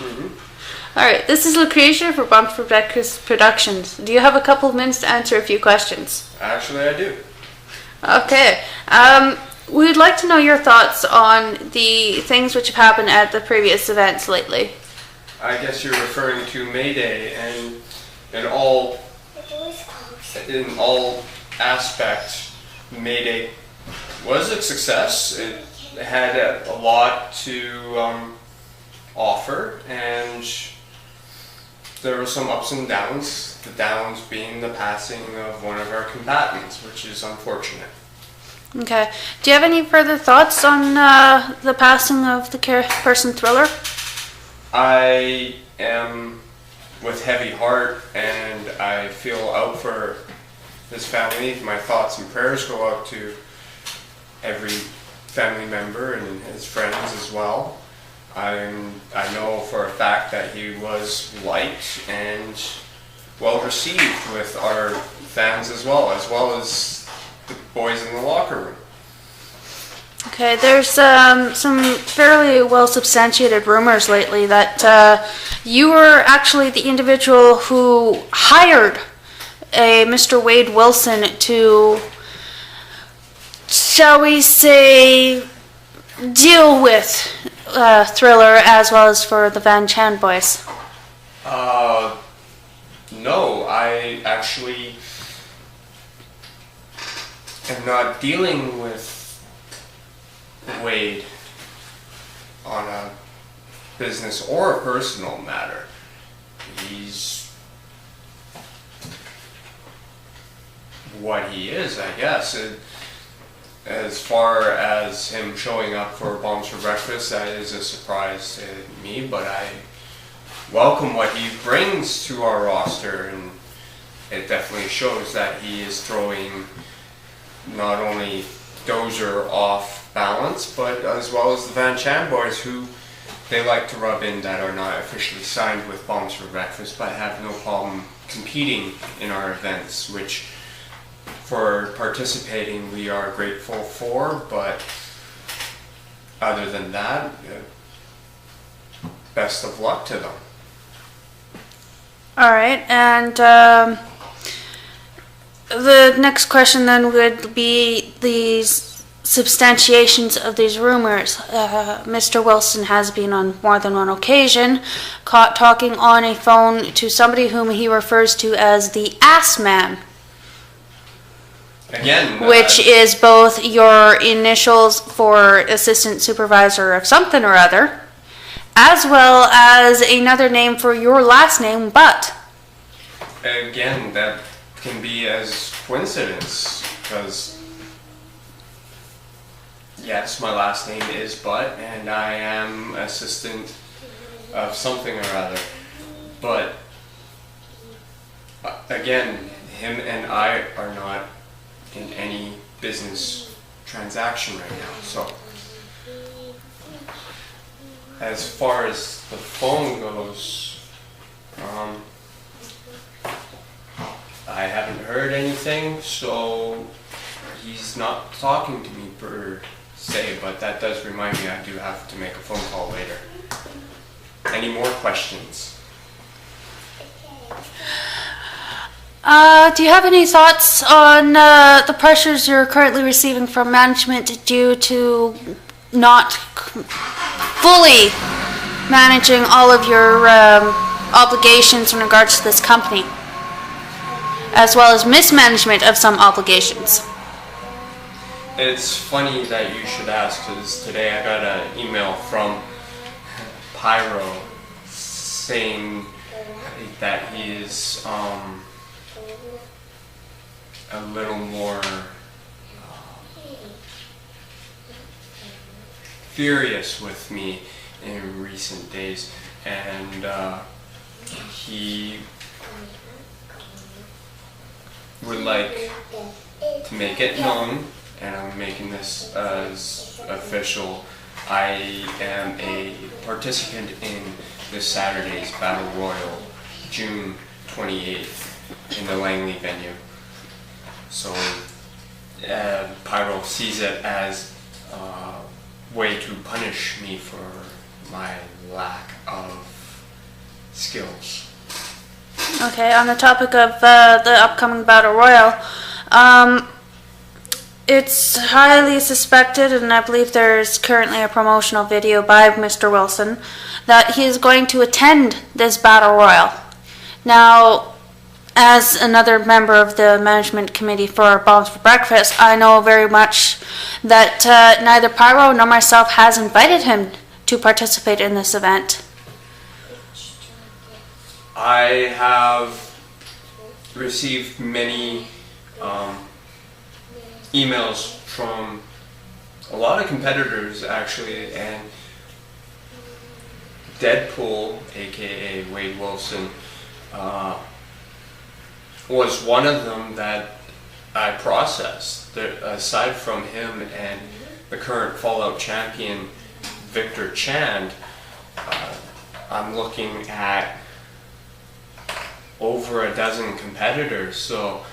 All right, this is Lucretia for Bump for Breakfast Productions. Do you have a couple of minutes to answer a few questions? Actually, I do. Okay. We'd like to know your thoughts on the things which have happened at the previous events lately. I guess you're referring to May Day, and in all aspects, May Day was a success. It had a lot to offer, and there were some ups and downs. The downs being the passing of one of our combatants, which is unfortunate. Okay. Do you have any further thoughts on the passing of the person Thriller? I am with heavy heart, and I feel out for his family. My thoughts and prayers go out to every family member and his friends as well. I know for a fact that he was liked and well received with our fans as well as the boys in the locker room. Okay, there's some fairly well substantiated rumors lately that you were actually the individual who hired a Mr. Wade Wilson to, shall we say, deal with Thriller as well as for the Van Chan boys. No, I actually am not dealing with Wade on a business or a personal matter. He's what he is, I guess. As far as him showing up for Bombs for Breakfast, that is a surprise to me, but I welcome what he brings to our roster, and it definitely shows that he is throwing not only Dozier off balance, but as well as the Van Chan boys, who they like to rub in that are not officially signed with Bombs for Breakfast, but have no problem competing in our events, which for participating we are grateful for, but other than that, best of luck to them. Alright, and the next question then would be these substantiations of these rumors. Mr. Wilson has been on more than one occasion caught talking on a phone to somebody whom he refers to as the Ass Man. Again, which is both your initials for assistant supervisor of something or other, as well as another name for your last name, Butt. Again, that can be as coincidence, because yes, my last name is Butt, and I am assistant of something or other. But again, him and I are not in any business transaction right now. So as far as the phone goes, I haven't heard anything, so he's not talking to me per se, but that does remind me I do have to make a phone call later. Any more questions? Do you have any thoughts on the pressures you're currently receiving from management due to not fully managing all of your obligations in regards to this company, as well as mismanagement of some obligations? It's funny that you should ask, because today I got an email from Pyro saying that he is a little more furious with me in recent days, and he would like to make it known, and I'm making this as official. I am a participant in this Saturday's Battle Royal, June 28th, in the Langley venue. So Pyro sees it as a way to punish me for my lack of skills. Okay, on the topic of the upcoming Battle Royal, it's highly suspected, and I believe there's currently a promotional video by Mr. Wilson, that he is going to attend this Battle Royal. Now, as another member of the management committee for Bombs for Breakfast, I know very much that neither Pyro nor myself has invited him to participate in this event. I have received many emails from a lot of competitors actually, and Deadpool, aka Wade Wilson, was one of them that I processed. Aside from him and the current Fallout champion Victor Chand, I'm looking at over a dozen competitors, so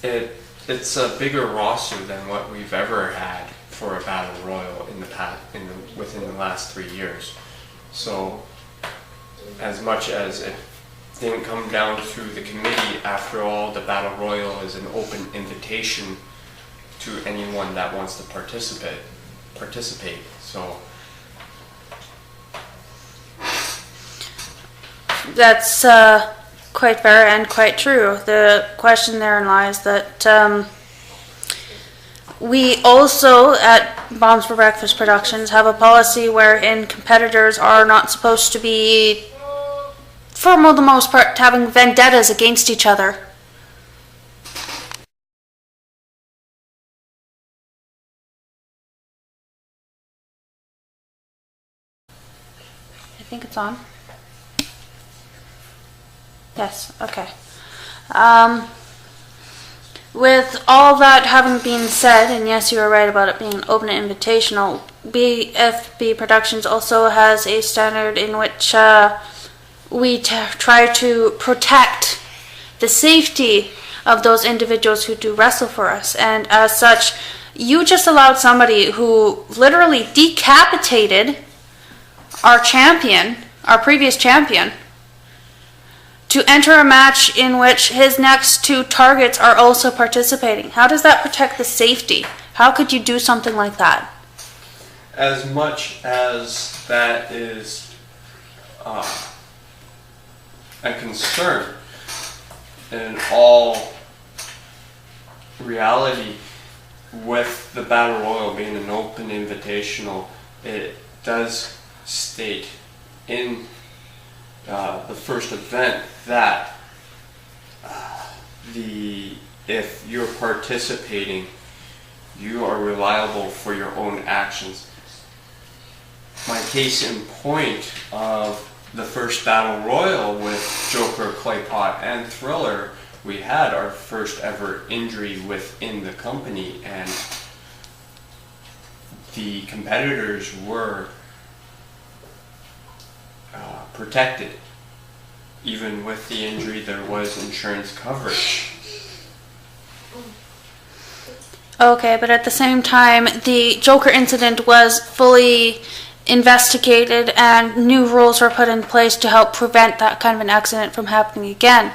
it's a bigger roster than what we've ever had for a battle royal within the last 3 years. So as much as it didn't come down through the committee, after all, the battle royal is an open invitation to anyone that wants to participate. So That's quite fair and quite true. The question therein lies that we also at Bombs for Breakfast Productions have a policy wherein competitors are not supposed to be, for the most part, having vendettas against each other. I think it's on. Yes, okay. With all that having been said, and yes, you are right about it being an open invitational, BFB Productions also has a standard in which we try to protect the safety of those individuals who do wrestle for us. And as such, you just allowed somebody who literally decapitated our champion, our previous champion, to enter a match in which his next two targets are also participating. How does that protect the safety? How could you do something like that? as much as that is a concern, in all reality, with the Battle Royal being an open invitational, it does state in the first event that if you're participating, you are reliable for your own actions. My case in point of the first Battle Royal with Joker, Claypot, and Thriller, we had our first ever injury within the company, and the competitors were protected. Even with the injury, there was insurance coverage. Okay, but at the same time, the Joker incident was fully investigated and new rules were put in place to help prevent that kind of an accident from happening again.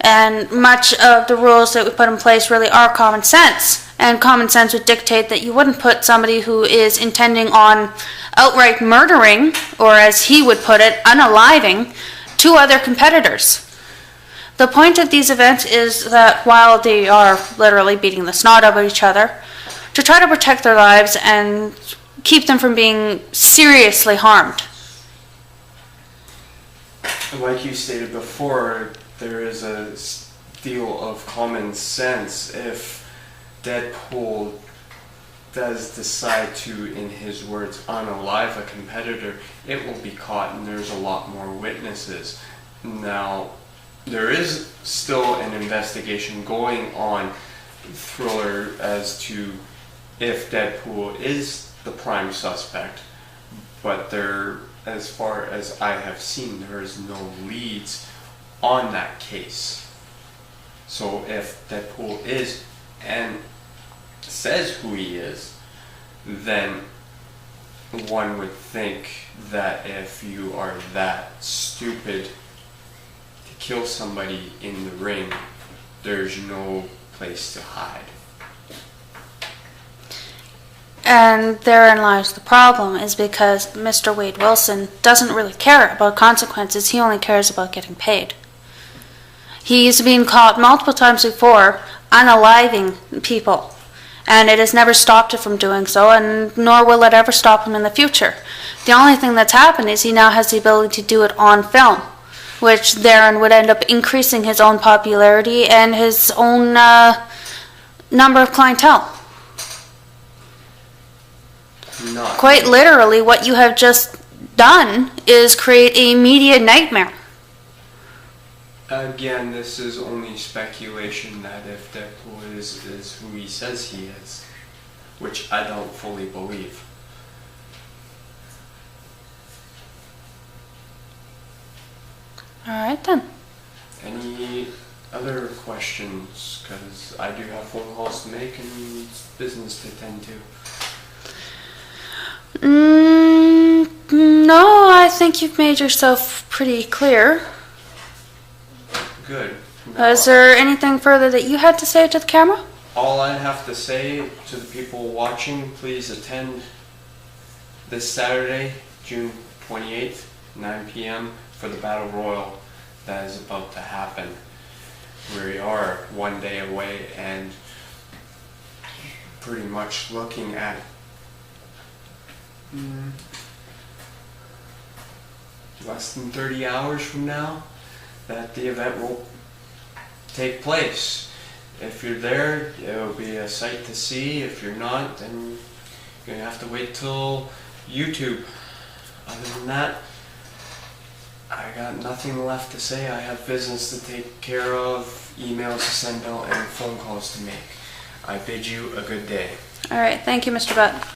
And much of the rules that we put in place really are common sense. And common sense would dictate that you wouldn't put somebody who is intending on outright murdering, or as he would put it, unaliving, two other competitors. The point of these events is that while they are literally beating the snot out of each other, to try to protect their lives and keep them from being seriously harmed. Like you stated before, there is a deal of common sense. If Deadpool does decide to, in his words, unalive a competitor, it will be caught, and there's a lot more witnesses. Now, there is still an investigation going on Thriller as to if Deadpool is the prime suspect, but there, as far as I have seen, there is no leads on that case. So if Deadpool is and says who he is, then one would think that if you are that stupid to kill somebody in the ring, there's no place to hide. And therein lies the problem, is because Mr. Wade Wilson doesn't really care about consequences. He only cares about getting paid. He's been caught multiple times before unaliving people, and it has never stopped it from doing so, and nor will it ever stop him in the future. The only thing that's happened is he now has the ability to do it on film, which therein would end up increasing his own popularity and his own number of clientele. Not Quite literally, what you have just done is create a media nightmare. Again, this is only speculation that if Deadpool is who he says he is, which I don't fully believe. All right then. Any other questions? Because I do have phone calls to make and business to tend to. No, I think you've made yourself pretty clear. Good. Is there anything further that you had to say to the camera? All I have to say to the people watching, please attend this Saturday, June 28th, 9 p.m. for the Battle Royal that is about to happen. We are one day away and pretty much looking at less than 30 hours from now that the event will take place. If you're there, it'll be a sight to see. If you're not, then you're going to have to wait till YouTube. Other than that, I got nothing left to say. I have business to take care of, emails to send out, and phone calls to make. I bid you a good day. All right, thank you, Mr. Butt.